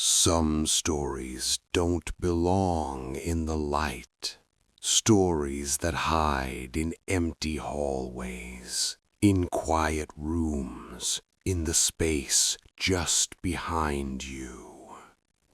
Some stories don't belong in the light. Stories that hide in empty hallways, in quiet rooms, in the space just behind you.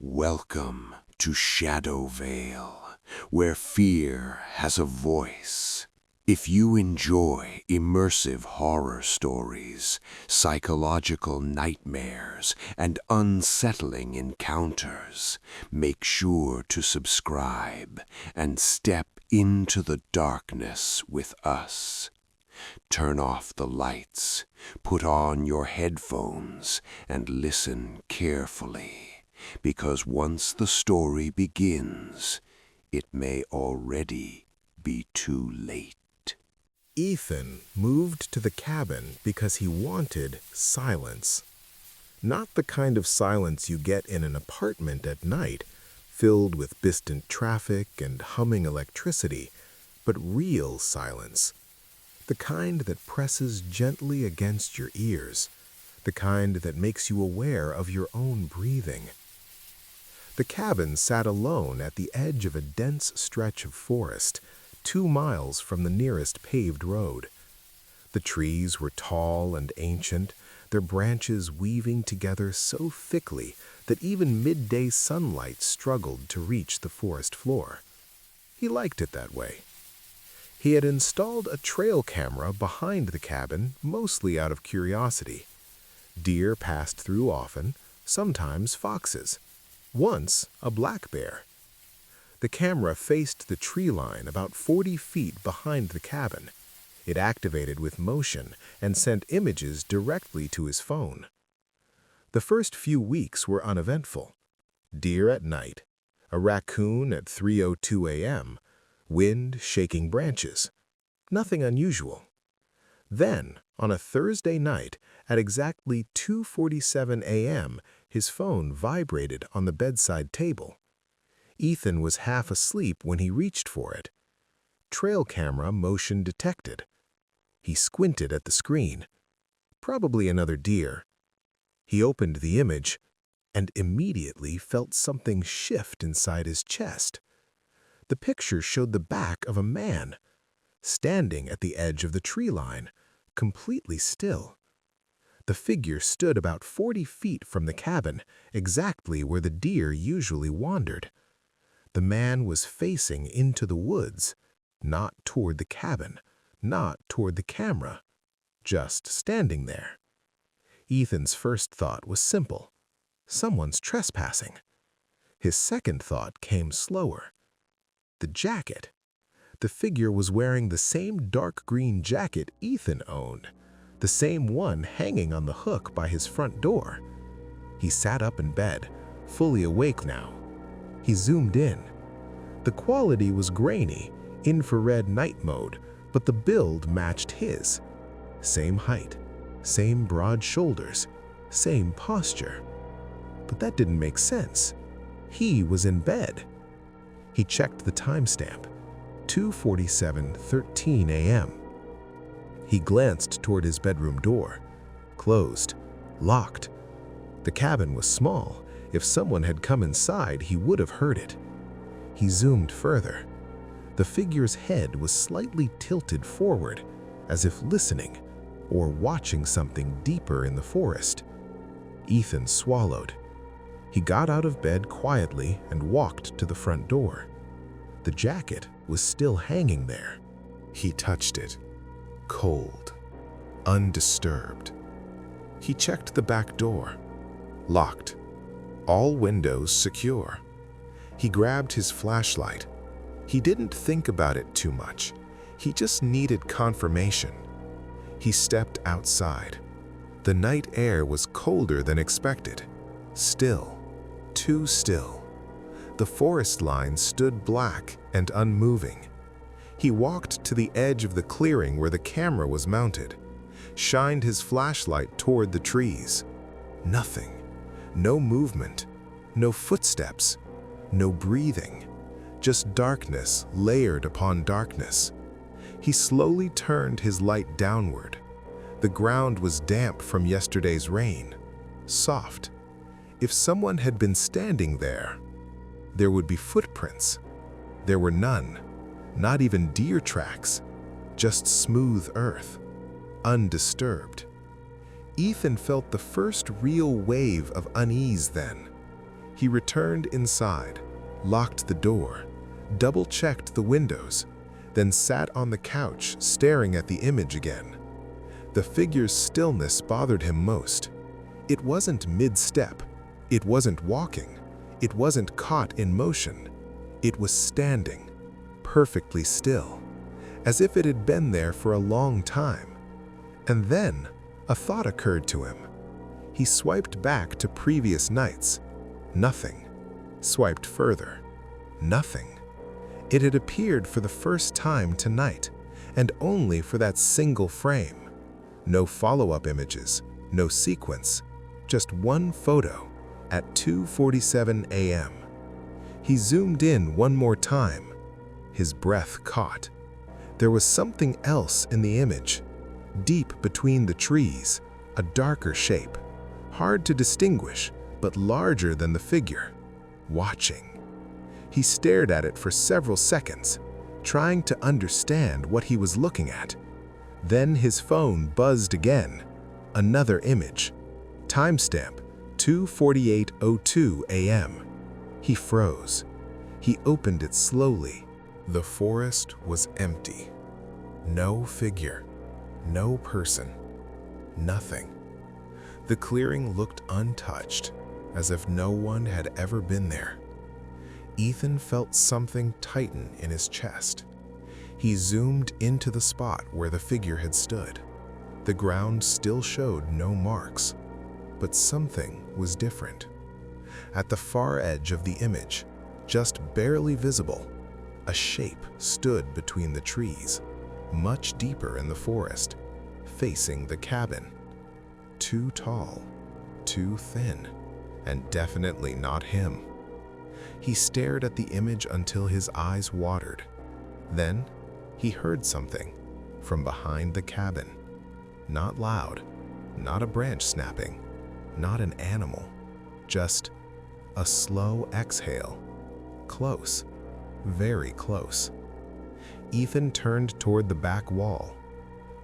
Welcome to Shadowvale, where fear has a voice. If you enjoy immersive horror stories, psychological nightmares, and unsettling encounters, make sure to subscribe and step into the darkness with us. Turn off the lights, put on your headphones, and listen carefully, because once the story begins, it may already be too late. Ethan moved to the cabin because he wanted silence. Not the kind of silence you get in an apartment at night, filled with distant traffic and humming electricity, but real silence. The kind that presses gently against your ears, the kind that makes you aware of your own breathing. The cabin sat alone at the edge of a dense stretch of forest, 2 miles from the nearest paved road. The trees were tall and ancient, their branches weaving together so thickly that even midday sunlight struggled to reach the forest floor. He liked it that way. He had installed a trail camera behind the cabin, mostly out of curiosity. Deer passed through often, sometimes foxes. Once, a black bear. The camera faced the tree line about 40 feet behind the cabin. It activated with motion and sent images directly to his phone. The first few weeks were uneventful. Deer at night, a raccoon at 3:02 a.m., wind shaking branches. Nothing unusual. Then, on a Thursday night, at exactly 2:47 a.m., his phone vibrated on the bedside table. Ethan was half asleep when he reached for it. Trail camera motion detected. He squinted at the screen. Probably another deer. He opened the image and immediately felt something shift inside his chest. The picture showed the back of a man, standing at the edge of the tree line, completely still. The figure stood about 40 feet from the cabin, exactly where the deer usually wandered. The man was facing into the woods, not toward the cabin, not toward the camera, just standing there. Ethan's first thought was simple. Someone's trespassing. His second thought came slower. The jacket. The figure was wearing the same dark green jacket Ethan owned, the same one hanging on the hook by his front door. He sat up in bed, fully awake now. He zoomed in. The quality was grainy, infrared night mode, but the build matched his. Same height, same broad shoulders, same posture. But that didn't make sense. He was in bed. He checked the timestamp, 2:47:13 a.m. He glanced toward his bedroom door. Closed, locked. The cabin was small. If someone had come inside, he would have heard it. He zoomed further. The figure's head was slightly tilted forward, as if listening or watching something deeper in the forest. Ethan swallowed. He got out of bed quietly and walked to the front door. The jacket was still hanging there. He touched it. Cold, undisturbed. He checked the back door. Locked. All windows secure. He grabbed his flashlight. He didn't think about it too much. He just needed confirmation. He stepped outside. The night air was colder than expected. Still. Too still. The forest line stood black and unmoving. He walked to the edge of the clearing where the camera was mounted, shined his flashlight toward the trees. Nothing. No movement. No footsteps. No breathing. Just darkness layered upon darkness. He slowly turned his light downward. The ground was damp from yesterday's rain. Soft. If someone had been standing there, there would be footprints. There were none, not even deer tracks, just smooth earth, undisturbed. Ethan felt the first real wave of unease then. He returned inside, locked the door, double-checked the windows, then sat on the couch staring at the image again. The figure's stillness bothered him most. It wasn't mid-step. It wasn't walking. It wasn't caught in motion. It was standing, perfectly still, as if it had been there for a long time. And then a thought occurred to him. He swiped back to previous nights. Nothing. Swiped further. Nothing. It had appeared for the first time tonight, and only for that single frame. No follow-up images, no sequence, just one photo at 2:47 a.m. He zoomed in one more time. His breath caught. There was something else in the image, deep between the trees, a darker shape, hard to distinguish, but larger than the figure, watching. He stared at it for several seconds, trying to understand what he was looking at. Then his phone buzzed again. Another image. Timestamp 2:48:02 a.m. He froze. He opened it slowly. The forest was empty. No figure. No person. Nothing. The clearing looked untouched, as if no one had ever been there. Ethan felt something tighten in his chest. He zoomed into the spot where the figure had stood. The ground still showed no marks, but something was different. At the far edge of the image, just barely visible, a shape stood between the trees, much deeper in the forest, facing the cabin. Too tall, too thin, and definitely not him. He stared at the image until his eyes watered. Then, he heard something from behind the cabin. Not loud, not a branch snapping, not an animal, just a slow exhale. Close, very close. Ethan turned toward the back wall.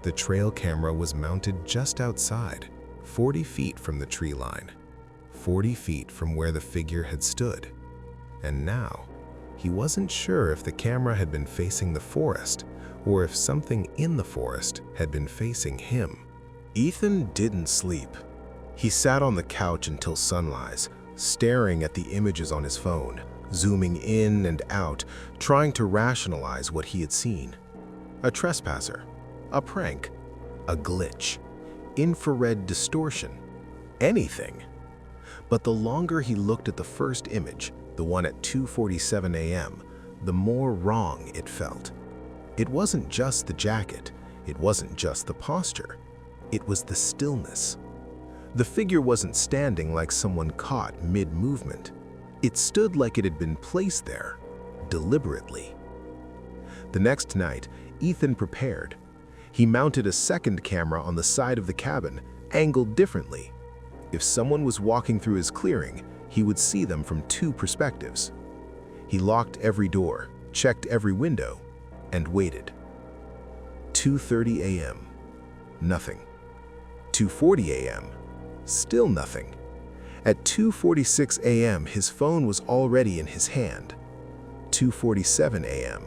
The trail camera was mounted just outside, 40 feet from the tree line, 40 feet from where the figure had stood. And now, he wasn't sure if the camera had been facing the forest or if something in the forest had been facing him. Ethan didn't sleep. He sat on the couch until sunrise, staring at the images on his phone, zooming in and out, trying to rationalize what he had seen. A trespasser, a prank, a glitch, infrared distortion, anything. But the longer he looked at the first image, the one at 2:47 a.m., the more wrong it felt. It wasn't just the jacket, it wasn't just the posture, it was the stillness. The figure wasn't standing like someone caught mid-movement. It stood like it had been placed there, deliberately. The next night, Ethan prepared. He mounted a second camera on the side of the cabin, angled differently. If someone was walking through his clearing, he would see them from two perspectives. He locked every door, checked every window, and waited. 2:30 a.m. Nothing. 2:40 a.m. Still nothing. At 2:46 a.m., his phone was already in his hand. 2:47 a.m.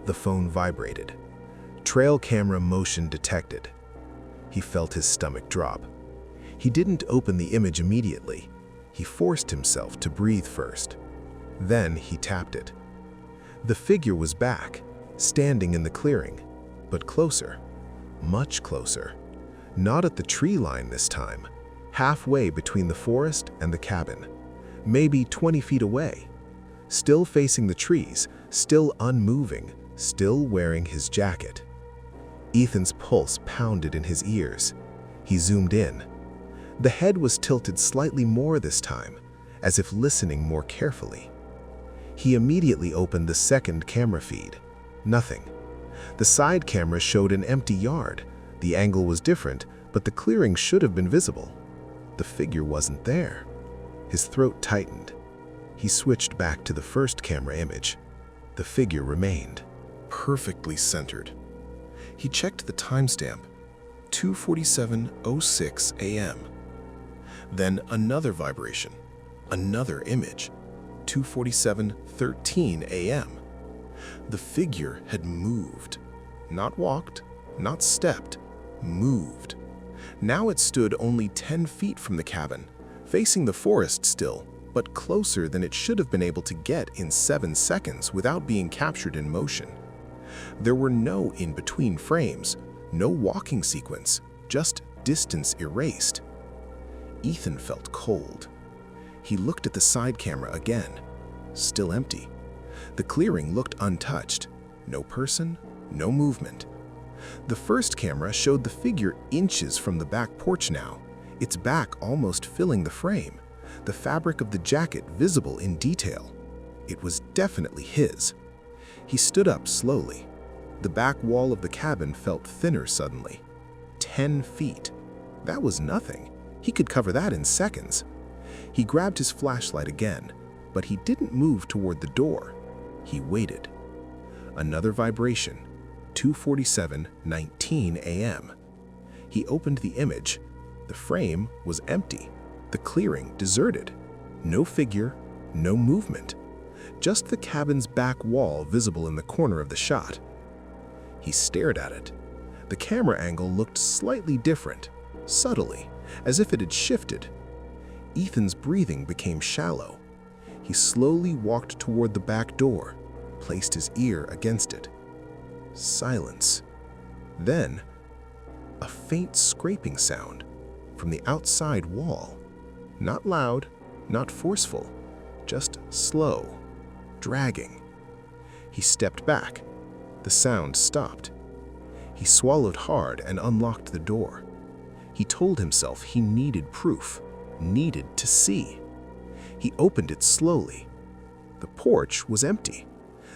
The phone vibrated. Trail camera motion detected. He felt his stomach drop. He didn't open the image immediately. He forced himself to breathe first. Then he tapped it. The figure was back, standing in the clearing, but closer, much closer. Not at the tree line this time, halfway between the forest and the cabin, maybe 20 feet away. Still facing the trees, still unmoving, still wearing his jacket. Ethan's pulse pounded in his ears. He zoomed in. The head was tilted slightly more this time, as if listening more carefully. He immediately opened the second camera feed. Nothing. The side camera showed an empty yard. The angle was different, but the clearing should have been visible. The figure wasn't there. His throat tightened. He switched back to the first camera image. The figure remained, perfectly centered. He checked the timestamp, 2:47:06 a.m. Then another vibration, another image, 2:47:13 a.m. The figure had moved. Not walked, not stepped, moved. Now it stood only 10 feet from the cabin, facing the forest still, but closer than it should have been able to get in 7 seconds without being captured in motion. There were no in-between frames, no walking sequence, just distance erased. Ethan felt cold. He looked at the side camera again. Still empty. The clearing looked untouched. No person, no movement. The first camera showed the figure inches from the back porch now, its back almost filling the frame, the fabric of the jacket visible in detail. It was definitely his. He stood up slowly. The back wall of the cabin felt thinner suddenly. 10 feet. That was nothing. He could cover that in seconds. He grabbed his flashlight again, but he didn't move toward the door. He waited. Another vibration, 2:47:19 a.m. He opened the image. The frame was empty, the clearing deserted. No figure, no movement. Just the cabin's back wall visible in the corner of the shot. He stared at it. The camera angle looked slightly different, subtly, as if it had shifted. Ethan's breathing became shallow. He slowly walked toward the back door, placed his ear against it. Silence. Then, a faint scraping sound from the outside wall. Not loud, not forceful, just slow, dragging. He stepped back. The sound stopped. He swallowed hard and unlocked the door. He told himself he needed proof, needed to see. He opened it slowly. The porch was empty.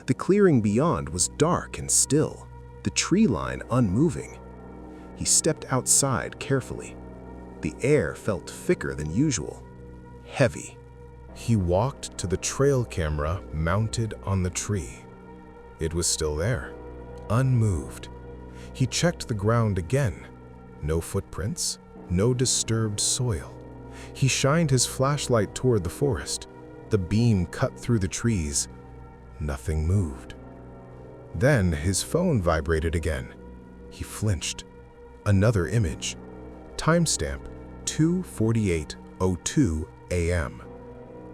The clearing beyond was dark and still, the tree line unmoving. He stepped outside carefully. The air felt thicker than usual, heavy. He walked to the trail camera mounted on the tree. It was still there, unmoved. He checked the ground again. No footprints, no disturbed soil. He shined his flashlight toward the forest. The beam cut through the trees. Nothing moved. Then his phone vibrated again. He flinched. Another image. Timestamp 2:48:02 a.m.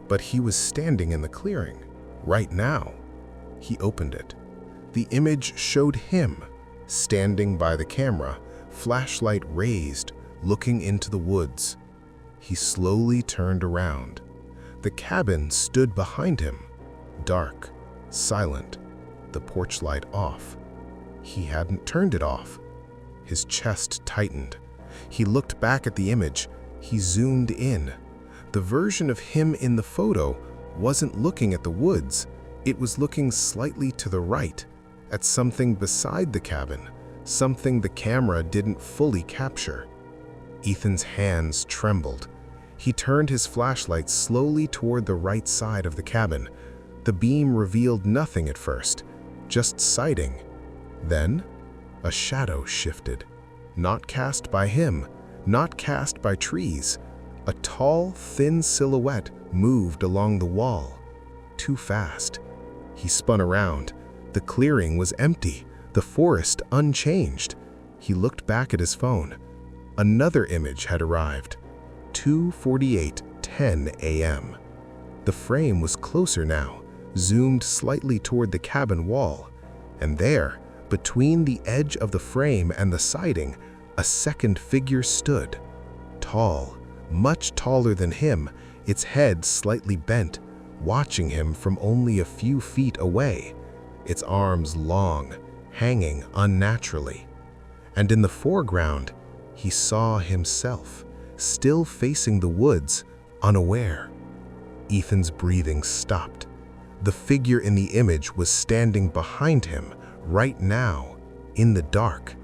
But he was standing in the clearing, right now. He opened it. The image showed him, standing by the camera, flashlight raised, looking into the woods. He slowly turned around. The cabin stood behind him, dark, silent, the porch light off. He hadn't turned it off. His chest tightened. He looked back at the image. He zoomed in. The version of him in the photo wasn't looking at the woods. It was looking slightly to the right, at something beside the cabin, something the camera didn't fully capture. Ethan's hands trembled. He turned his flashlight slowly toward the right side of the cabin. The beam revealed nothing at first, just sighting. Then, a shadow shifted. Not cast by him, not cast by trees. A tall, thin silhouette moved along the wall. Too fast. He spun around. The clearing was empty, the forest unchanged. He looked back at his phone. Another image had arrived. 2:48:10 a.m. The frame was closer now, zoomed slightly toward the cabin wall. And there, between the edge of the frame and the siding, a second figure stood. Tall, much taller than him, its head slightly bent, watching him from only a few feet away, its arms long, hanging unnaturally. And in the foreground, he saw himself, still facing the woods, unaware. Ethan's breathing stopped. The figure in the image was standing behind him, right now, in the dark.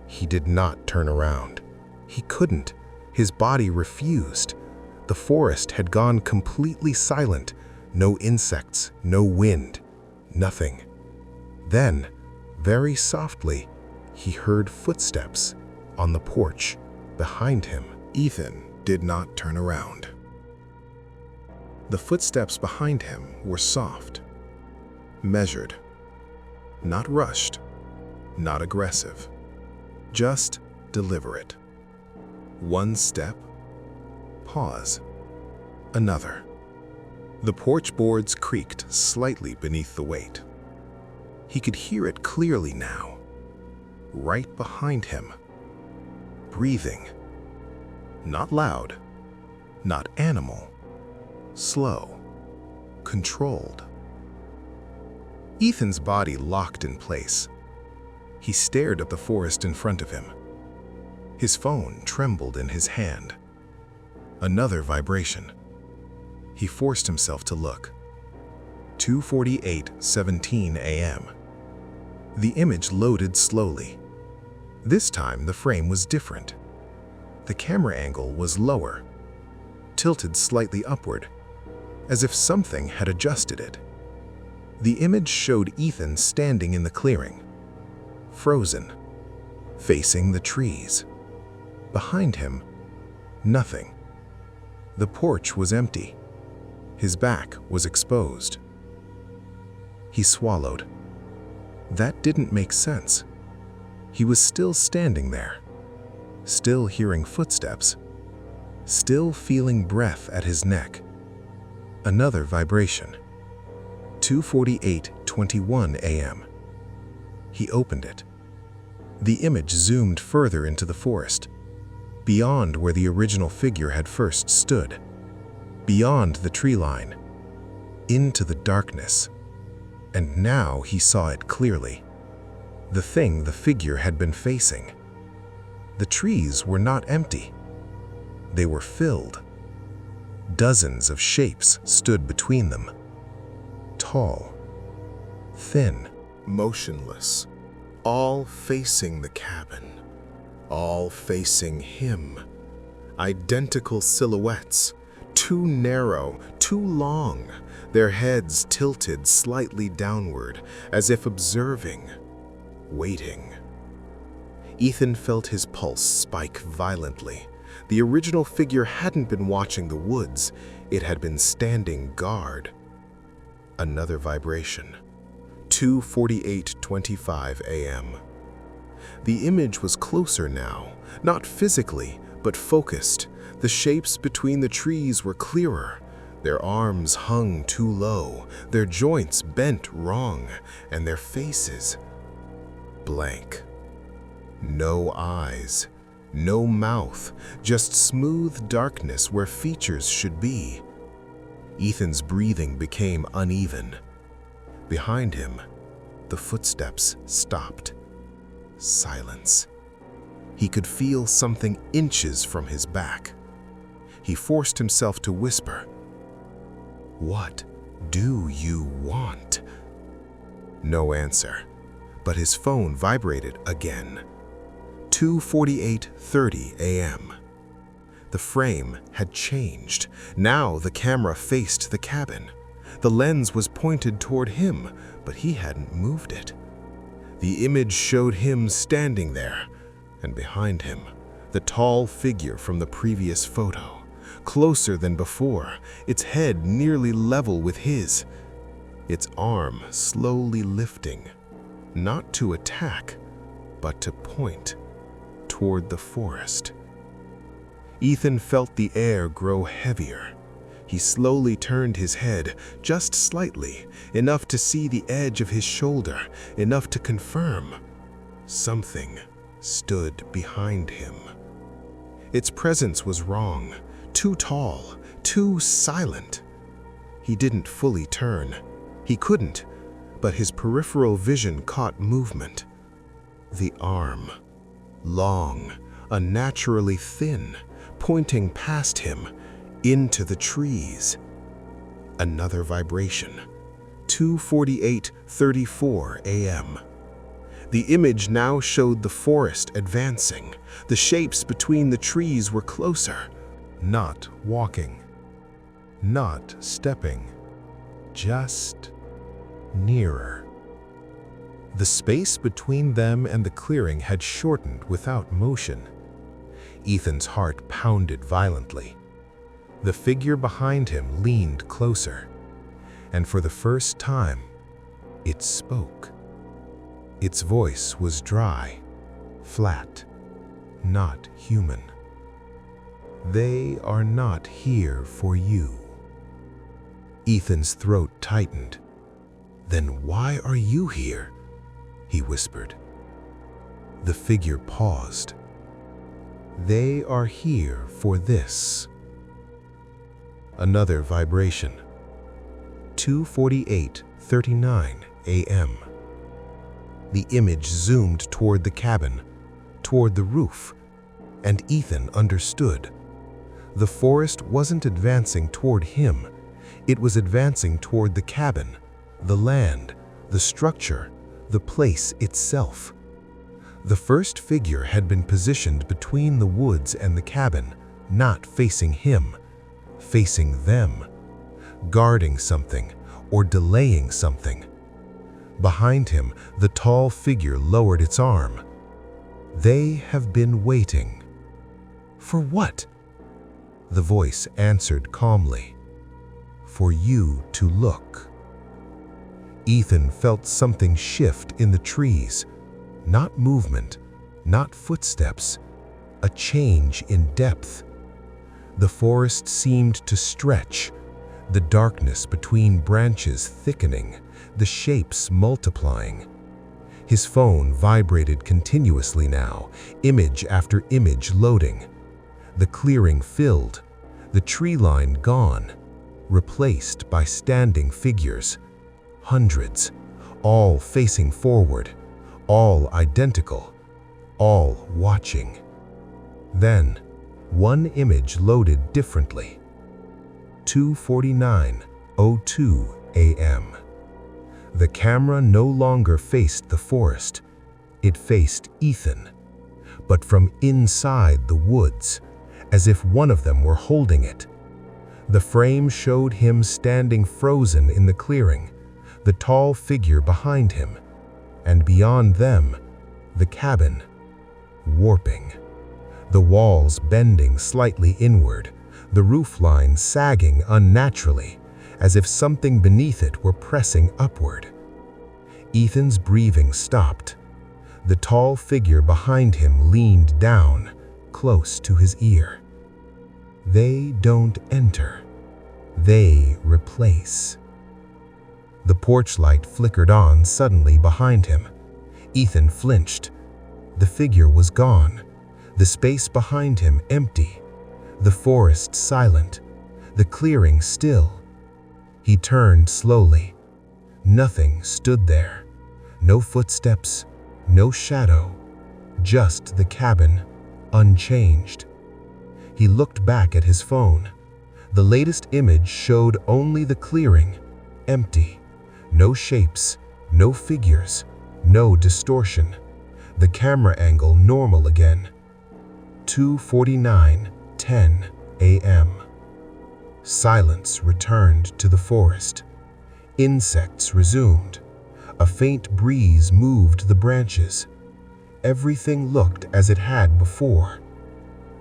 He did not turn around. He couldn't. His body refused. The forest had gone completely silent. No insects, no wind, nothing. Then, very softly, he heard footsteps on the porch behind him. Ethan did not turn around. The footsteps behind him were soft, measured, not rushed, not aggressive, just deliberate. One step, pause, another. The porch boards creaked slightly beneath the weight. He could hear it clearly now, right behind him. Breathing. Not loud, not animal, slow, controlled. Ethan's body locked in place. He stared at the forest in front of him. His phone trembled in his hand. Another vibration. He forced himself to look. 2:48:17 a.m. The image loaded slowly. This time the frame was different. The camera angle was lower, tilted slightly upward, as if something had adjusted it. The image showed Ethan standing in the clearing, frozen, facing the trees. Behind him, nothing. The porch was empty. His back was exposed. He swallowed. That didn't make sense. He was still standing there, still hearing footsteps, still feeling breath at his neck. Another vibration. 2:48:21 a.m. He opened it. The image zoomed further into the forest, beyond where the original figure had first stood, beyond the tree line, into the darkness. And now he saw it clearly. The thing the figure had been facing. The trees were not empty. They were filled. Dozens of shapes stood between them. Tall, thin, motionless, all facing the cabin, all facing him. Identical silhouettes, too narrow, too long, their heads tilted slightly downward, as if observing, waiting. Ethan felt his pulse spike violently. The original figure hadn't been watching the woods, it had been standing guard. Another vibration. 2:48:25 a.m. The image was closer now, not physically, but focused. The shapes between the trees were clearer. Their arms hung too low, their joints bent wrong, and their faces blank. No eyes, no mouth, just smooth darkness where features should be. Ethan's breathing became uneven. Behind him, the footsteps stopped. Silence. He could feel something inches from his back. He forced himself to whisper, "What do you want?" No answer, but his phone vibrated again. 2:48:30 a.m. The frame had changed. Now the camera faced the cabin. The lens was pointed toward him, but he hadn't moved it. The image showed him standing there, and behind him, the tall figure from the previous photo, closer than before, its head nearly level with his, its arm slowly lifting, not to attack, but to point toward the forest. Ethan felt the air grow heavier. He slowly turned his head, just slightly, enough to see the edge of his shoulder, enough to confirm. Something stood behind him. Its presence was wrong, too tall, too silent. He didn't fully turn. He couldn't, but his peripheral vision caught movement. The arm, long, unnaturally thin, pointing past him, into the trees. Another vibration. 2:48:34 a.m. The image now showed the forest advancing. The shapes between the trees were closer. not walking, not stepping, just nearer. The space between them and the clearing had shortened without motion. Ethan's heart pounded violently. The figure behind him leaned closer, and for the first time, it spoke. Its voice was dry, flat, not human. "They are not here for you." Ethan's throat tightened. "Then why are you here?" he whispered. The figure paused. "They are here for this." Another vibration. 2:48:39 a.m. The image zoomed toward the cabin, toward the roof, and Ethan understood. The forest wasn't advancing toward him. It was advancing toward the cabin, the land, the structure, the place itself. The first figure had been positioned between the woods and the cabin, not facing him, facing them, guarding something or delaying something. Behind him, the tall figure lowered its arm. "They have been waiting." "For what?" The voice answered calmly. "For you to look." Ethan felt something shift in the trees. Not movement, not footsteps, a change in depth. The forest seemed to stretch, the darkness between branches thickening, the shapes multiplying. His phone vibrated continuously now, image after image loading. The clearing filled, the tree line gone, replaced by standing figures. Hundreds, all facing forward, all identical, all watching. Then, one image loaded differently. 2:49:02 a.m. The camera no longer faced the forest. It faced Ethan, but from inside the woods, as if one of them were holding it. The frame showed him standing frozen in the clearing, the tall figure behind him, and beyond them, the cabin, warping. The walls bending slightly inward, the roofline sagging unnaturally, as if something beneath it were pressing upward. Ethan's breathing stopped. The tall figure behind him leaned down, close to his ear. "They don't enter. They replace." The porch light flickered on suddenly behind him. Ethan flinched. The figure was gone, the space behind him empty, the forest silent, the clearing still. He turned slowly. Nothing stood there. No footsteps, no shadow, just the cabin, unchanged. He looked back at his phone. The latest image showed only the clearing, empty. No shapes, no figures, no distortion. The camera angle normal again. 2:49:10 a.m. Silence returned to the forest. Insects resumed. A faint breeze moved the branches. Everything looked as it had before,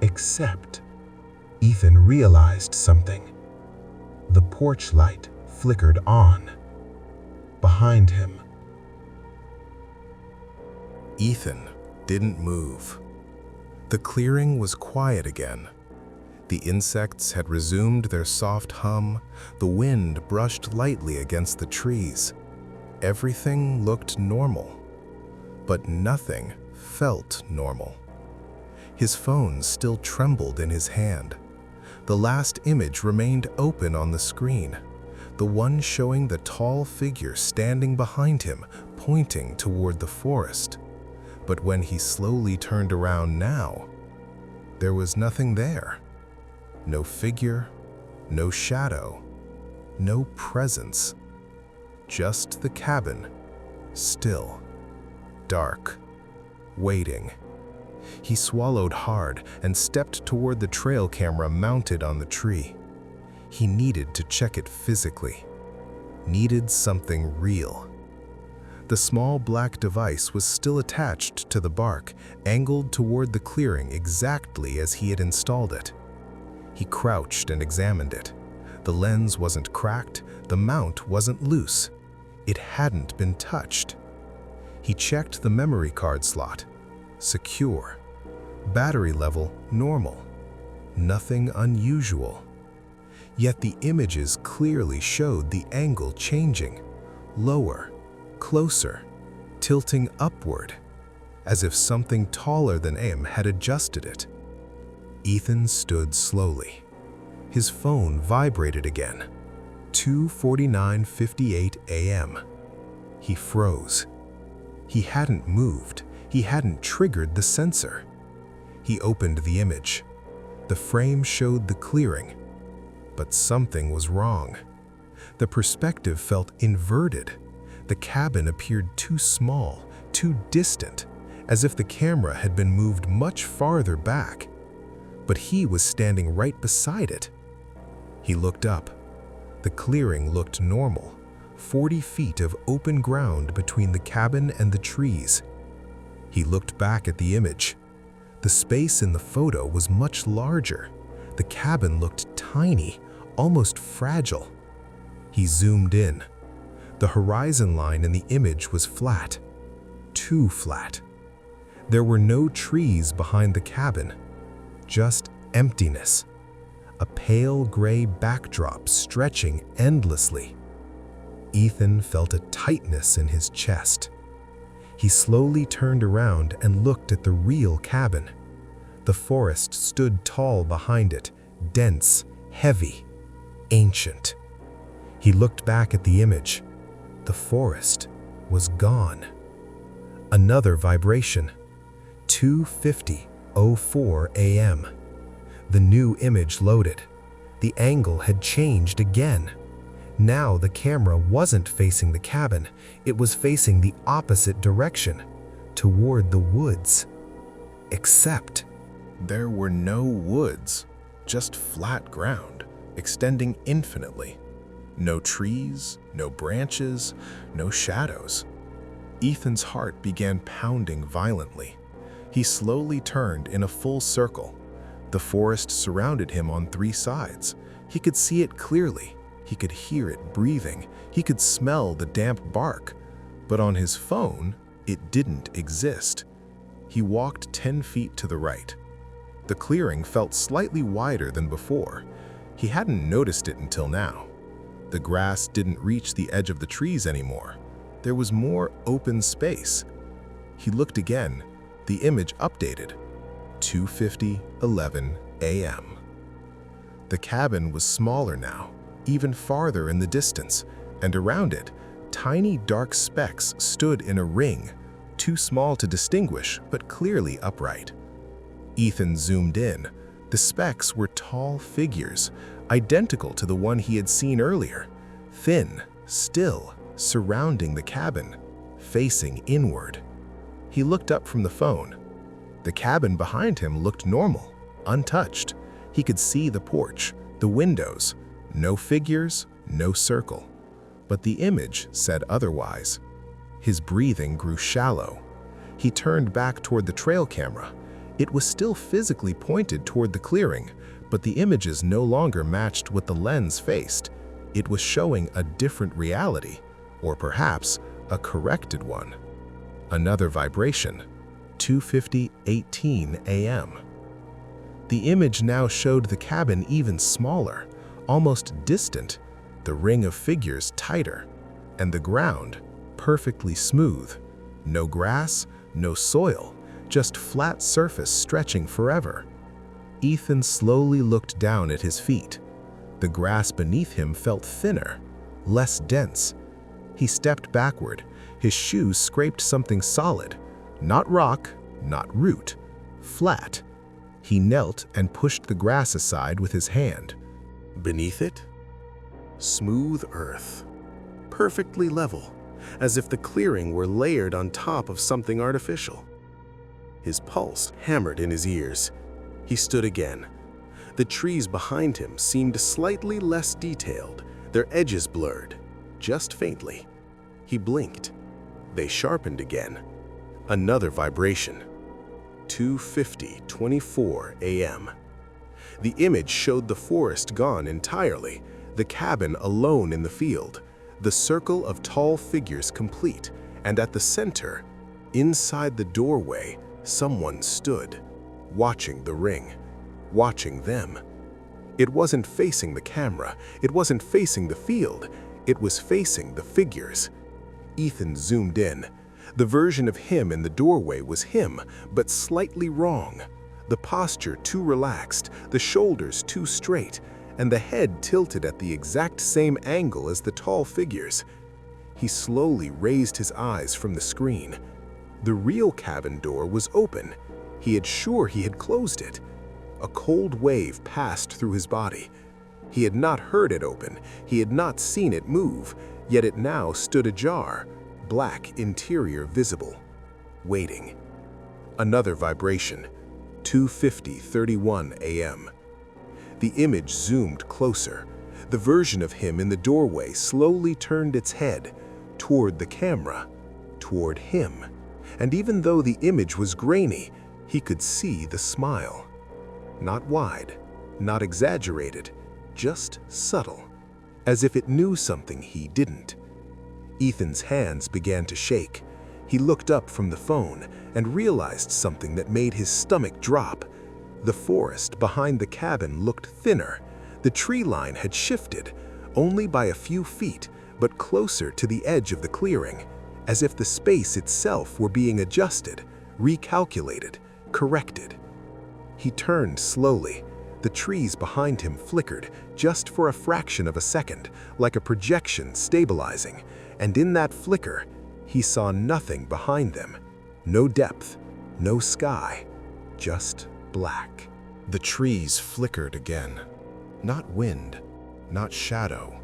except Ethan realized something. The porch light flickered on. Behind him. Ethan didn't move. The clearing was quiet again. The insects had resumed their soft hum. The wind brushed lightly against the trees. Everything looked normal, but nothing felt normal. His phone still trembled in his hand. The last image remained open on the screen, the one showing the tall figure standing behind him, pointing toward the forest. But when he slowly turned around now, there was nothing there. No figure, no shadow, no presence. Just the cabin, still, dark, waiting. He swallowed hard and stepped toward the trail camera mounted on the tree. He needed to check it physically. Needed something real. The small black device was still attached to the bark, angled toward the clearing exactly as he had installed it. He crouched and examined it. The lens wasn't cracked, the mount wasn't loose. It hadn't been touched. He checked the memory card slot. Secure. Battery level normal. Nothing unusual. Yet the images clearly showed the angle changing. Lower, closer, tilting upward, as if something taller than him had adjusted it. Ethan stood slowly. His phone vibrated again. 2:49:58 a.m. He froze. He hadn't moved. He hadn't triggered the sensor. He opened the image. The frame showed the clearing, but something was wrong. The perspective felt inverted. The cabin appeared too small, too distant, as if the camera had been moved much farther back. But he was standing right beside it. He looked up. The clearing looked normal, 40 feet of open ground between the cabin and the trees. He looked back at the image. The space in the photo was much larger. The cabin looked tiny, almost fragile. He zoomed in. The horizon line in the image was flat. Too flat. There were no trees behind the cabin. Just emptiness. A pale gray backdrop stretching endlessly. Ethan felt a tightness in his chest. He slowly turned around and looked at the real cabin. The forest stood tall behind it, dense, heavy, ancient. He looked back at the image. The forest was gone. Another vibration. 2:50:04 a.m. The new image loaded. The angle had changed again. Now the camera wasn't facing the cabin. It was facing the opposite direction, toward the woods. Except there were no woods, just flat ground, extending infinitely. No trees, no branches, no shadows. Ethan's heart began pounding violently. He slowly turned in a full circle. The forest surrounded him on 3 sides. He could see it clearly. He could hear it breathing. He could smell the damp bark. But on his phone, it didn't exist. He walked 10 feet to the right. The clearing felt slightly wider than before. He hadn't noticed it until now. The grass didn't reach the edge of the trees anymore. There was more open space. He looked again. The image updated. 2:50:11 a.m. The cabin was smaller now, even farther in the distance, and around it, tiny dark specks stood in a ring, too small to distinguish but clearly upright. Ethan zoomed in. The specks were tall figures, identical to the one he had seen earlier, thin, still, surrounding the cabin, facing inward. He looked up from the phone. The cabin behind him looked normal, untouched. He could see the porch, the windows, no figures, no circle. But the image said otherwise. His breathing grew shallow. He turned back toward the trail camera. It was still physically pointed toward the clearing, but the images no longer matched what the lens faced. It was showing a different reality, or perhaps a corrected one. Another vibration. 2:50:18 a.m. The image now showed the cabin even smaller, almost distant, the ring of figures tighter, and the ground perfectly smooth. No grass, no soil, just flat surface stretching forever. Ethan slowly looked down at his feet. The grass beneath him felt thinner, less dense. He stepped backward. His shoes scraped something solid. Not rock, not root, flat. He knelt and pushed the grass aside with his hand. Beneath it, smooth earth, perfectly level, as if the clearing were layered on top of something artificial. His pulse hammered in his ears. He stood again. The trees behind him seemed slightly less detailed, their edges blurred, just faintly. He blinked. They sharpened again. Another vibration. 2:50:24 a.m. The image showed the forest gone entirely, the cabin alone in the field, the circle of tall figures complete, and at the center, inside the doorway, someone stood, watching the ring, watching them. It wasn't facing the camera, it wasn't facing the field, it was facing the figures. Ethan zoomed in. The version of him in the doorway was him, but slightly wrong. The posture too relaxed, the shoulders too straight, and the head tilted at the exact same angle as the tall figures. He slowly raised his eyes from the screen. The real cabin door was open. He had sure he had closed it. A cold wave passed through his body. He had not heard it open, he had not seen it move, yet it now stood ajar, black interior visible, waiting. Another vibration, 2:50:31 a.m. The image zoomed closer. The version of him in the doorway slowly turned its head toward the camera, toward him. And even though the image was grainy, he could see the smile. Not wide, not exaggerated, just subtle, as if it knew something he didn't. Ethan's hands began to shake. He looked up from the phone and realized something that made his stomach drop. The forest behind the cabin looked thinner. The tree line had shifted, only by a few feet, but closer to the edge of the clearing, as if the space itself were being adjusted, recalculated, corrected. He turned slowly. The trees behind him flickered just for a fraction of a second, like a projection stabilizing, and in that flicker, he saw nothing behind them. No depth, no sky, just black. The trees flickered again. Not wind, not shadow.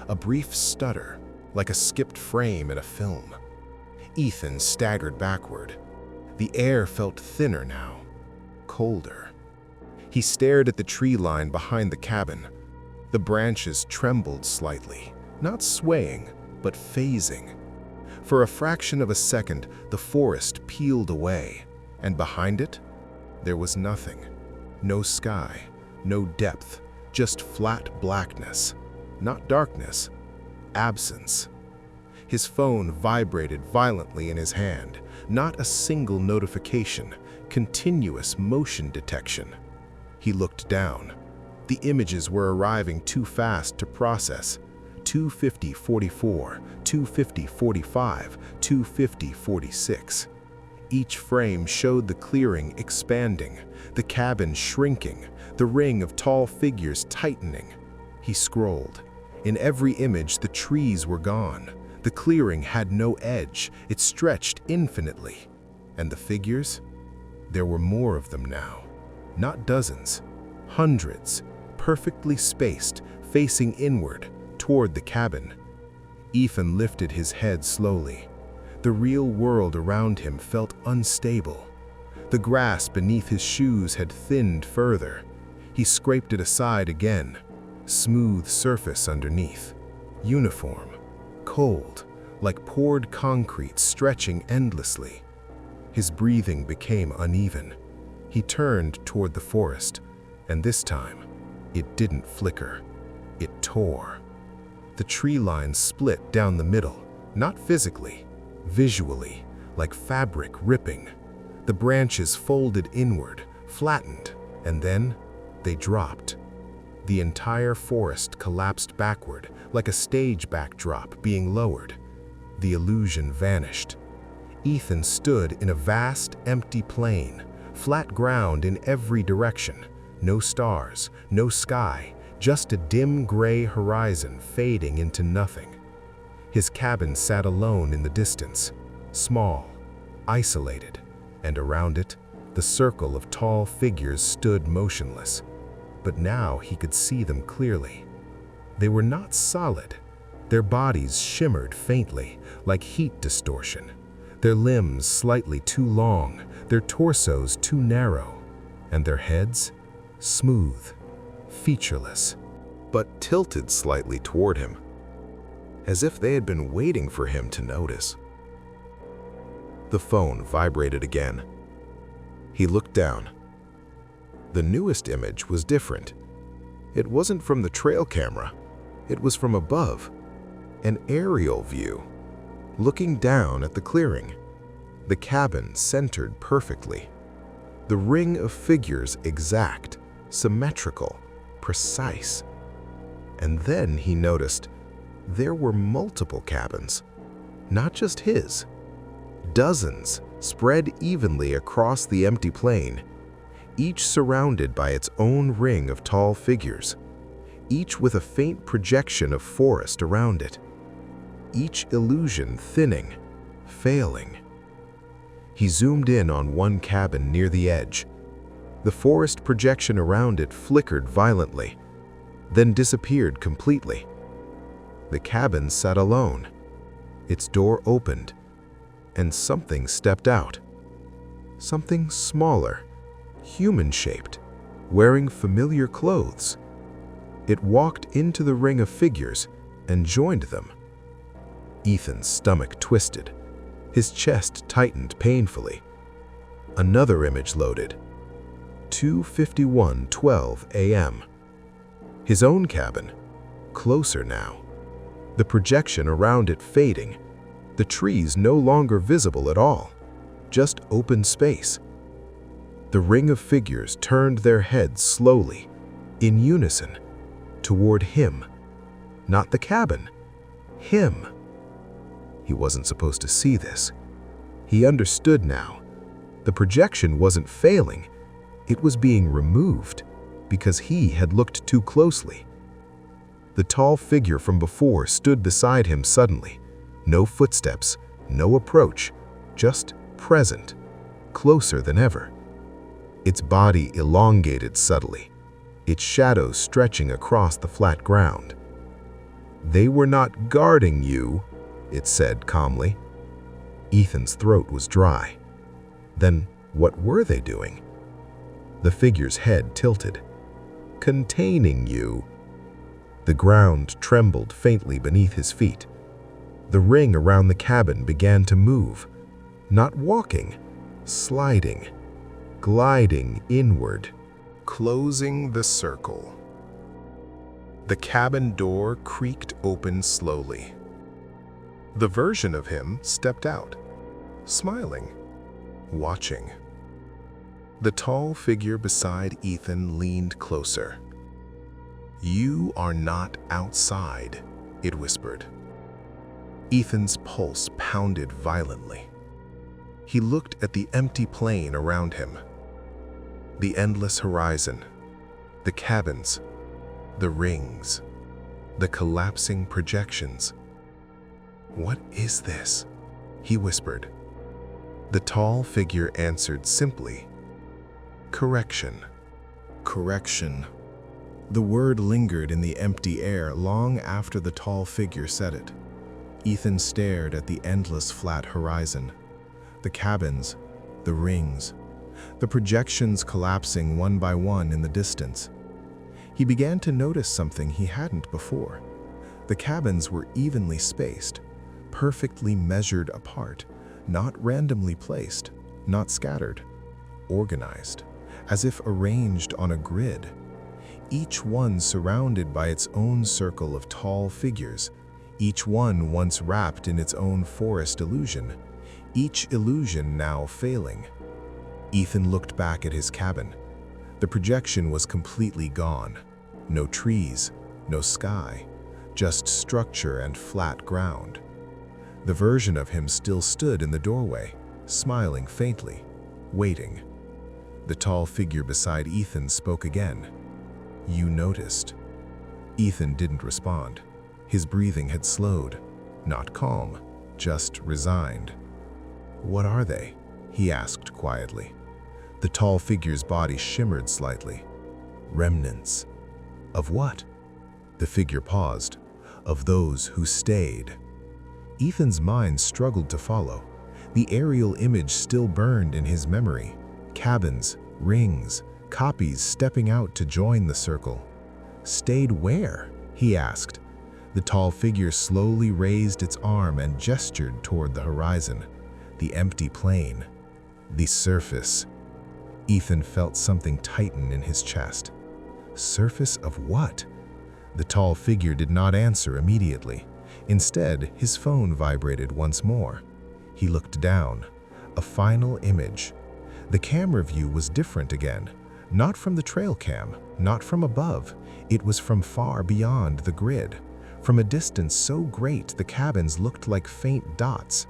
A brief stutter, like a skipped frame in a film. Ethan staggered backward. The air felt thinner now, colder. He stared at the tree line behind the cabin. The branches trembled slightly, not swaying, but phasing. For a fraction of a second, the forest peeled away, and behind it, there was nothing. No sky, no depth, just flat blackness. Not darkness, absence. His phone vibrated violently in his hand. Not a single notification, continuous motion detection. He looked down. The images were arriving too fast to process. 2:50:44, 2:50:45, 2:50:46. Each frame showed the clearing expanding, the cabin shrinking, the ring of tall figures tightening. He scrolled. In every image, the trees were gone. The clearing had no edge. It stretched infinitely. And the figures? There were more of them now. Not dozens, hundreds, perfectly spaced, facing inward, toward the cabin. Ethan lifted his head slowly. The real world around him felt unstable. The grass beneath his shoes had thinned further. He scraped it aside again. Smooth surface underneath. Uniform. Cold, like poured concrete stretching endlessly. His breathing became uneven. He turned toward the forest, and this time, it didn't flicker. It tore. The tree line split down the middle, not physically, visually, like fabric ripping. The branches folded inward, flattened, and then they dropped. The entire forest collapsed backward, like a stage backdrop being lowered. The illusion vanished. Ethan stood in a vast, empty plain, flat ground in every direction. No stars, no sky, just a dim gray horizon fading into nothing. His cabin sat alone in the distance, small, isolated, and around it, the circle of tall figures stood motionless. But now he could see them clearly. They were not solid. Their bodies shimmered faintly, like heat distortion. their limbs slightly too long, their torsos too narrow, and their heads smooth, featureless, but tilted slightly toward him, as if they had been waiting for him to notice. The phone vibrated again. He looked down. The newest image was different. It wasn't from the trail camera. It was from above, an aerial view, looking down at the clearing, the cabin centered perfectly, the ring of figures exact, symmetrical, precise. And then he noticed there were multiple cabins, not just his. Dozens spread evenly across the empty plain, each surrounded by its own ring of tall figures, each with a faint projection of forest around it, each illusion thinning, failing. He zoomed in on one cabin near the edge. The forest projection around it flickered violently, then disappeared completely. The cabin sat alone. Its door opened, and something stepped out. Something smaller, human-shaped, wearing familiar clothes. It walked into the ring of figures and joined them. Ethan's stomach twisted. His chest tightened painfully. Another image loaded. 2:51:12 a.m. His own cabin, closer now. The projection around it fading. The trees no longer visible at all, just open space. The ring of figures turned their heads slowly, in unison, toward him. Not the cabin, him. He wasn't supposed to see this. He understood now. The projection wasn't failing. It was being removed because he had looked too closely. The tall figure from before stood beside him suddenly. No footsteps, no approach, just present, closer than ever. Its body elongated subtly, its shadows stretching across the flat ground. "They were not guarding you," it said calmly. Ethan's throat was dry. Then what were they doing? The figure's head tilted. "Containing you." The ground trembled faintly beneath his feet. The ring around the cabin began to move, not walking, sliding, gliding inward, closing the circle. The cabin door creaked open slowly. The version of him stepped out, smiling, watching. The tall figure beside Ethan leaned closer. "You are not outside," it whispered. Ethan's pulse pounded violently. He looked at the empty plain around him. The endless horizon, the cabins, the rings, the collapsing projections. "What is this?" he whispered. The tall figure answered simply, "Correction." Correction. The word lingered in the empty air long after the tall figure said it. Ethan stared at the endless flat horizon, the cabins, the rings, the projections collapsing one by one in the distance. He began to notice something he hadn't before. The cabins were evenly spaced, perfectly measured apart, not randomly placed, not scattered, organized, as if arranged on a grid. Each one surrounded by its own circle of tall figures, each one once wrapped in its own forest illusion, each illusion now failing. Ethan looked back at his cabin. The projection was completely gone. No trees, no sky, just structure and flat ground. The version of him still stood in the doorway, smiling faintly, waiting. The tall figure beside Ethan spoke again. "You noticed." Ethan didn't respond. His breathing had slowed, not calm, just resigned. "What are they?" he asked quietly. The tall figure's body shimmered slightly. "Remnants." "Of what?" The figure paused. "Of those who stayed." Ethan's mind struggled to follow. The aerial image still burned in his memory. Cabins, rings, copies stepping out to join the circle. "Stayed where?" he asked. The tall figure slowly raised its arm and gestured toward the horizon. The empty plain. The surface. Ethan felt something tighten in his chest. Surface of what? The tall figure did not answer immediately. Instead, his phone vibrated once more. He looked down. A final image. The camera view was different again. Not from the trail cam, not from above. It was from far beyond the grid. From a distance so great the cabins looked like faint dots.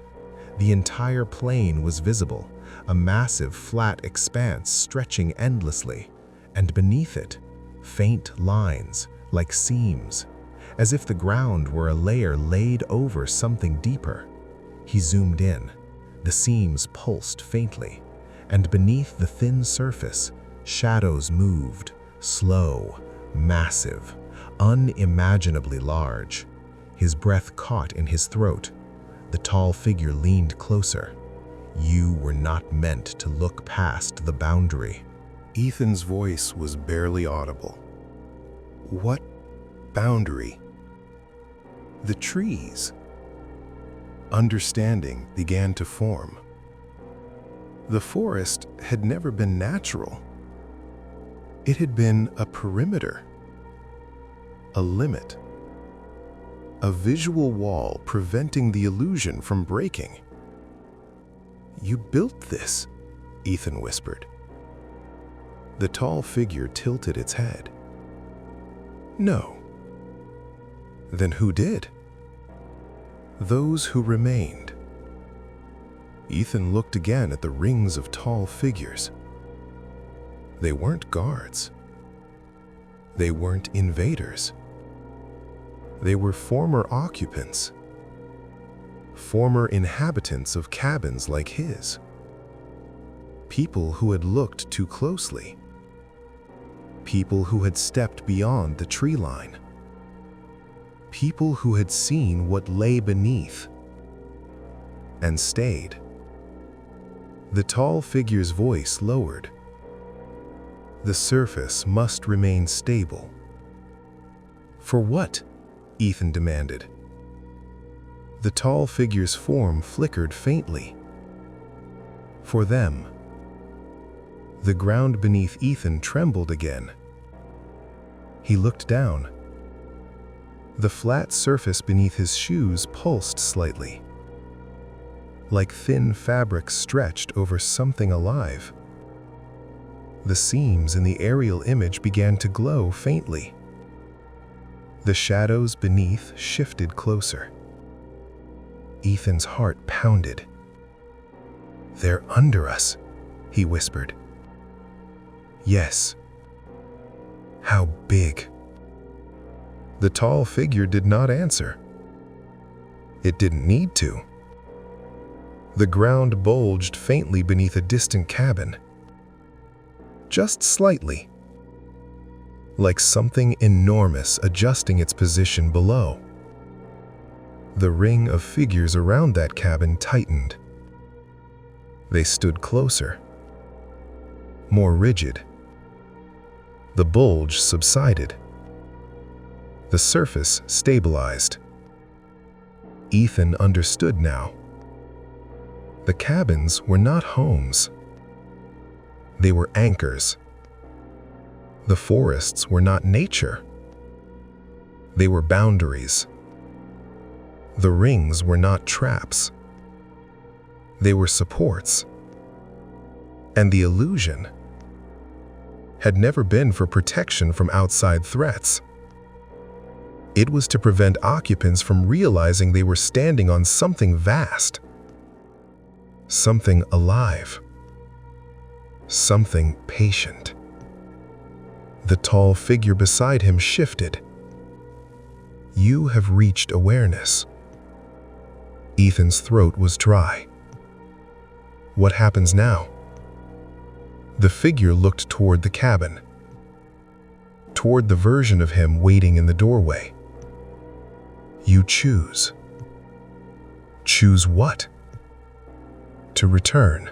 The entire plain was visible, a massive flat expanse stretching endlessly. And beneath it, faint lines, like seams, as if the ground were a layer laid over something deeper. He zoomed in. The seams pulsed faintly, and beneath the thin surface, shadows moved, slow, massive, unimaginably large. His breath caught in his throat. The tall figure leaned closer. "You were not meant to look past the boundary." Ethan's voice was barely audible. What boundary? The trees. Understanding began to form. The forest had never been natural. It had been a perimeter, a limit, a visual wall preventing the illusion from breaking. "You built this," Ethan whispered. The tall figure tilted its head. "No." "Then who did?" "Those who remained." Ethan looked again at the rings of tall figures. They weren't guards. They weren't invaders. They were former occupants, former inhabitants of cabins like his. People who had looked too closely. People who had stepped beyond the tree line. People who had seen what lay beneath and stayed. The tall figure's voice lowered. "The surface must remain stable." "For what?" Ethan demanded. The tall figure's form flickered faintly. "For them." The ground beneath Ethan trembled again. He looked down. The flat surface beneath his shoes pulsed slightly, like thin fabric stretched over something alive. The seams in the aerial image began to glow faintly. The shadows beneath shifted closer. Ethan's heart pounded. "They're under us," he whispered. "Yes." "How big?" The tall figure did not answer. It didn't need to. The ground bulged faintly beneath a distant cabin. Just slightly. Like something enormous adjusting its position below. The ring of figures around that cabin tightened. They stood closer. More rigid. The bulge subsided. The surface stabilized. Ethan understood now. The cabins were not homes. They were anchors. The forests were not nature. They were boundaries. The rings were not traps. They were supports. And the illusion had never been for protection from outside threats. It was to prevent occupants from realizing they were standing on something vast, something alive, something patient. The tall figure beside him shifted. "You have reached awareness." Ethan's throat was dry. "What happens now?" The figure looked toward the cabin, toward the version of him waiting in the doorway. "You choose." "Choose what?" to return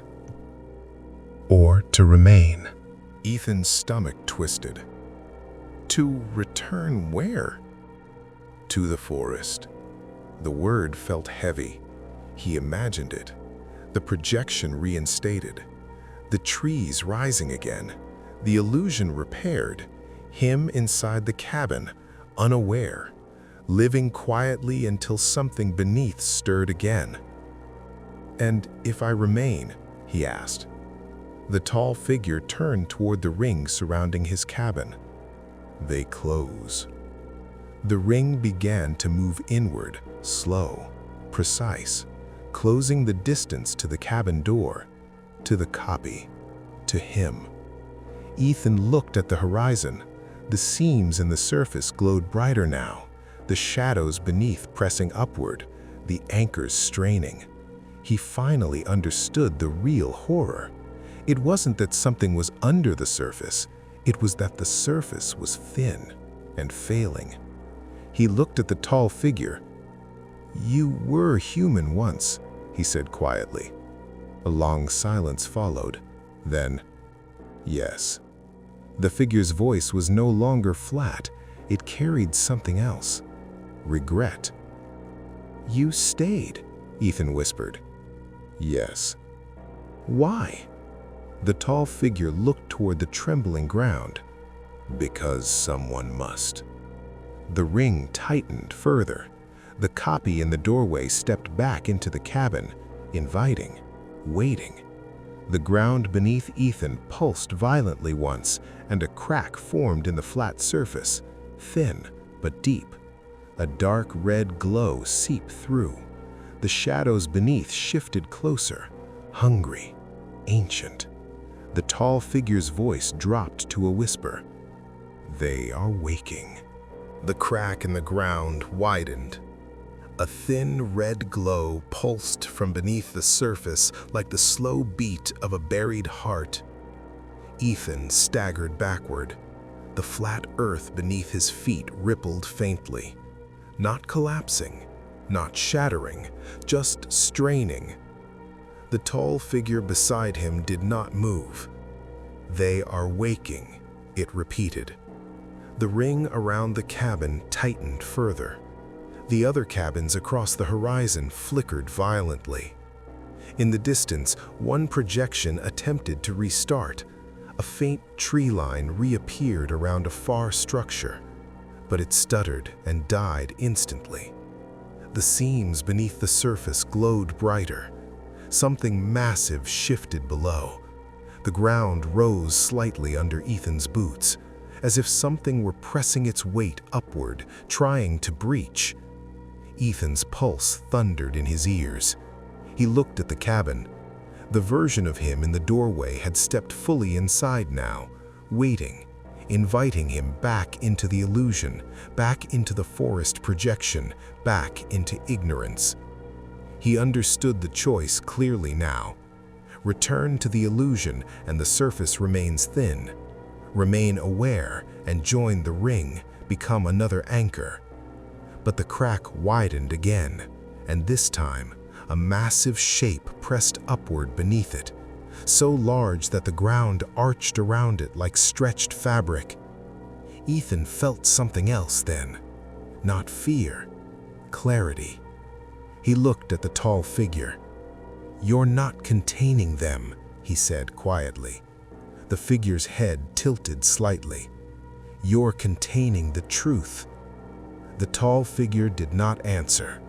or to remain. Ethan's stomach twisted. To return where? To the forest. The word felt heavy. He imagined it. The projection reinstated. The trees rising again. The illusion repaired. Him inside the cabin, unaware, living quietly until something beneath stirred again. "And if I remain?" he asked. The tall figure turned toward the ring surrounding his cabin. They close. The ring began to move inward, slow, precise, closing the distance to the cabin door, to the copy, to him. Ethan looked at the horizon. The seams in the surface glowed brighter now, the shadows beneath pressing upward, the anchors straining. He finally understood the real horror. It wasn't that something was under the surface, it was that the surface was thin and failing. He looked at the tall figure. "You were human once," he said quietly. A long silence followed. Then, "Yes." The figure's voice was no longer flat. It carried something else. Regret. "You stayed," Ethan whispered. "Yes." "Why?" The tall figure looked toward the trembling ground. "Because someone must." The ring tightened further. The copy in the doorway stepped back into the cabin, inviting, waiting. The ground beneath Ethan pulsed violently once, and a crack formed in the flat surface, thin but deep. A dark red glow seeped through. The shadows beneath shifted closer, hungry, ancient. The tall figure's voice dropped to a whisper. "They are waking." The crack in the ground widened. A thin red glow pulsed from beneath the surface like the slow beat of a buried heart. Ethan staggered backward. The flat earth beneath his feet rippled faintly. Not collapsing, not shattering, just straining. The tall figure beside him did not move. "They are waking," it repeated. The ring around the cabin tightened further. The other cabins across the horizon flickered violently. In the distance, one projection attempted to restart. A faint tree line reappeared around a far structure, but it stuttered and died instantly. The seams beneath the surface glowed brighter. Something massive shifted below. The ground rose slightly under Ethan's boots, as if something were pressing its weight upward, trying to breach. Ethan's pulse thundered in his ears. He looked at the cabin. The version of him in the doorway had stepped fully inside now, waiting, inviting him back into the illusion, back into the forest projection, back into ignorance. He understood the choice clearly now. Return to the illusion and the surface remains thin. Remain aware and join the ring, become another anchor. But the crack widened again, and this time, a massive shape pressed upward beneath it, so large that the ground arched around it like stretched fabric. Ethan felt something else then, not fear, clarity. He looked at the tall figure. "You're not containing them," he said quietly. The figure's head tilted slightly. "You're containing the truth." The tall figure did not answer.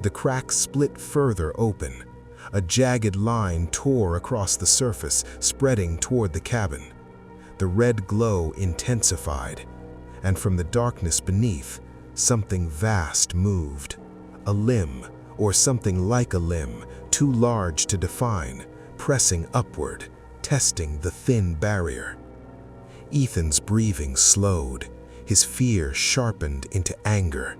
The crack split further open. A jagged line tore across the surface, spreading toward the cabin. The red glow intensified, and from the darkness beneath, something vast moved. A limb, or something like a limb, too large to define, pressing upward, testing the thin barrier. Ethan's breathing slowed. His fear sharpened into anger.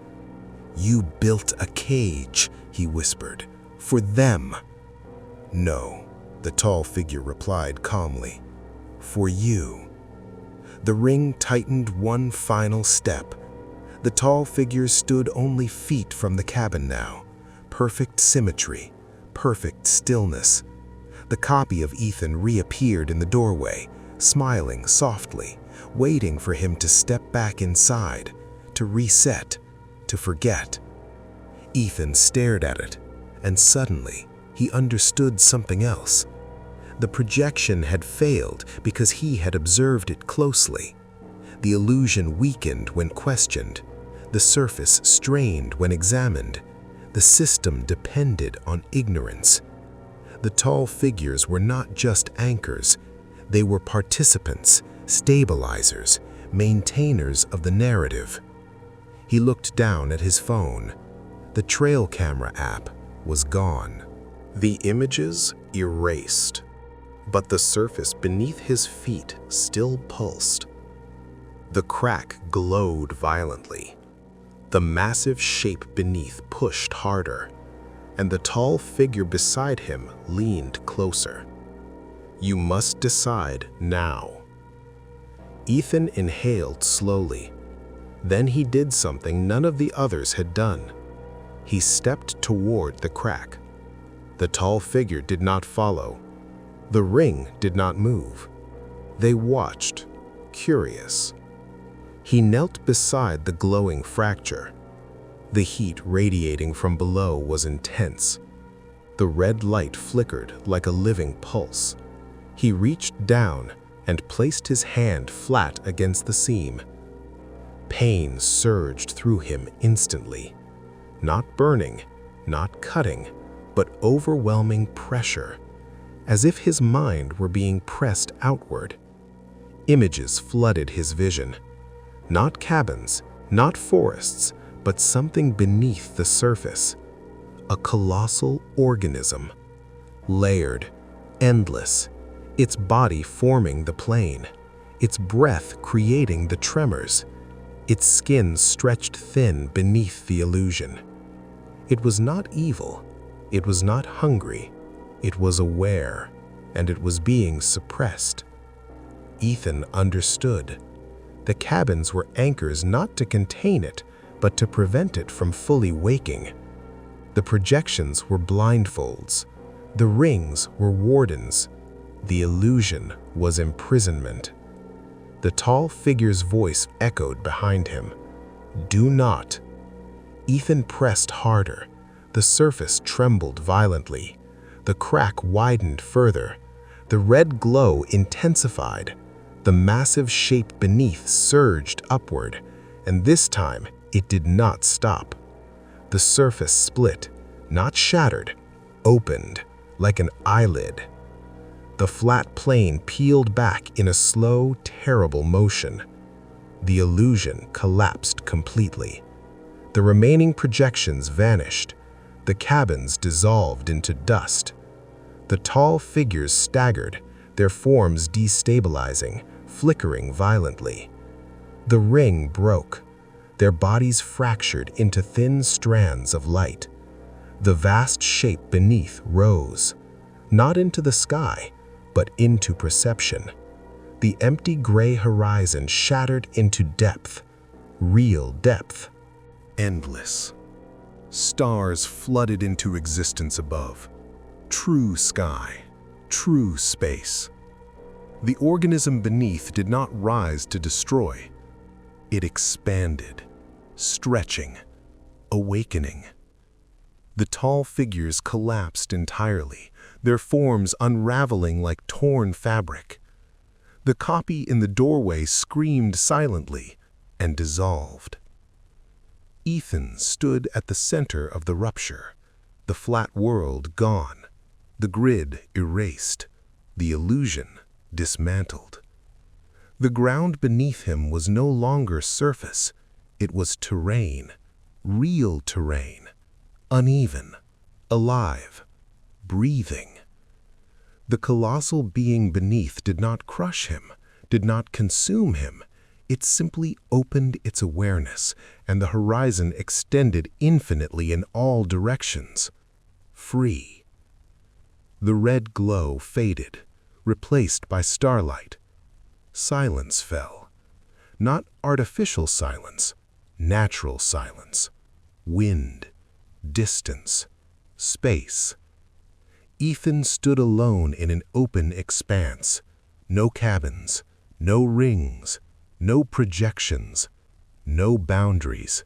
"You built a cage," he whispered, "for them." "No," the tall figure replied calmly, "for you." The ring tightened one final step. The tall figure stood only feet from the cabin now. Perfect symmetry, perfect stillness. The copy of Ethan reappeared in the doorway, smiling softly, waiting for him to step back inside, to reset, to forget. Ethan stared at it, and suddenly he understood something else. The projection had failed because he had observed it closely. The illusion weakened when questioned. The surface strained when examined. The system depended on ignorance. The tall figures were not just anchors. They were participants, stabilizers, maintainers of the narrative. He looked down at his phone. The trail camera app was gone. The images erased, but the surface beneath his feet still pulsed. The crack glowed violently. The massive shape beneath pushed harder, and the tall figure beside him leaned closer. You must decide now. Ethan inhaled slowly. Then he did something none of the others had done. He stepped toward the crack. The tall figure did not follow. The ring did not move. They watched, curious. He knelt beside the glowing fracture. The heat radiating from below was intense. The red light flickered like a living pulse. He reached down and placed his hand flat against the seam. Pain surged through him instantly. Not burning, not cutting, but overwhelming pressure, as if his mind were being pressed outward. Images flooded his vision. Not cabins, not forests, but something beneath the surface. A colossal organism, layered, endless, its body forming the plane, its breath creating the tremors, its skin stretched thin beneath the illusion. It was not evil, it was not hungry, it was aware, and it was being suppressed. Ethan understood. The cabins were anchors not to contain it, but to prevent it from fully waking. The projections were blindfolds. The rings were wardens. The illusion was imprisonment. The tall figure's voice echoed behind him. Do not. Ethan pressed harder. The surface trembled violently. The crack widened further. The red glow intensified. The massive shape beneath surged upward, and this time it did not stop. The surface split, not shattered, opened like an eyelid. The flat plane peeled back in a slow, terrible motion. The illusion collapsed completely. The remaining projections vanished. The cabins dissolved into dust. The tall figures staggered, their forms destabilizing, flickering violently. The ring broke. Their bodies fractured into thin strands of light. The vast shape beneath rose, not into the sky, but into perception. The empty gray horizon shattered into depth, real depth. Endless. Stars flooded into existence above. True sky, true space. The organism beneath did not rise to destroy. It expanded, stretching, awakening. The tall figures collapsed entirely, their forms unraveling like torn fabric. The copy in the doorway screamed silently and dissolved. Ethan stood at the center of the rupture, the flat world gone, the grid erased, the illusion dismantled. The ground beneath him was no longer surface, it was terrain, real terrain, uneven, alive, breathing. The colossal being beneath did not crush him, did not consume him. It simply opened its awareness, and the horizon extended infinitely in all directions. Free. The red glow faded, replaced by starlight. Silence fell. Not artificial silence, natural silence. Wind, distance, space. Ethan stood alone in an open expanse. No cabins, no rings, no projections, no boundaries.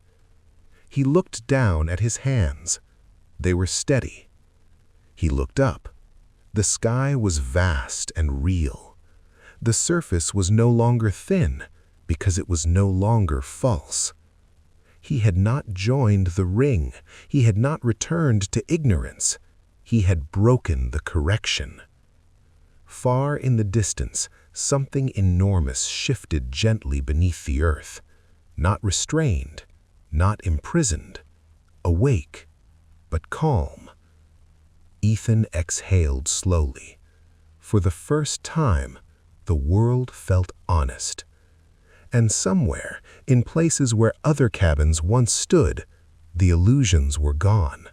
He looked down at his hands. They were steady. He looked up. The sky was vast and real. The surface was no longer thin because it was no longer false. He had not joined the ring. He had not returned to ignorance. He had broken the correction. Far in the distance, something enormous shifted gently beneath the earth, not restrained, not imprisoned, awake, but calm. Ethan exhaled slowly. For the first time, the world felt honest. And somewhere, in places where other cabins once stood, the illusions were gone.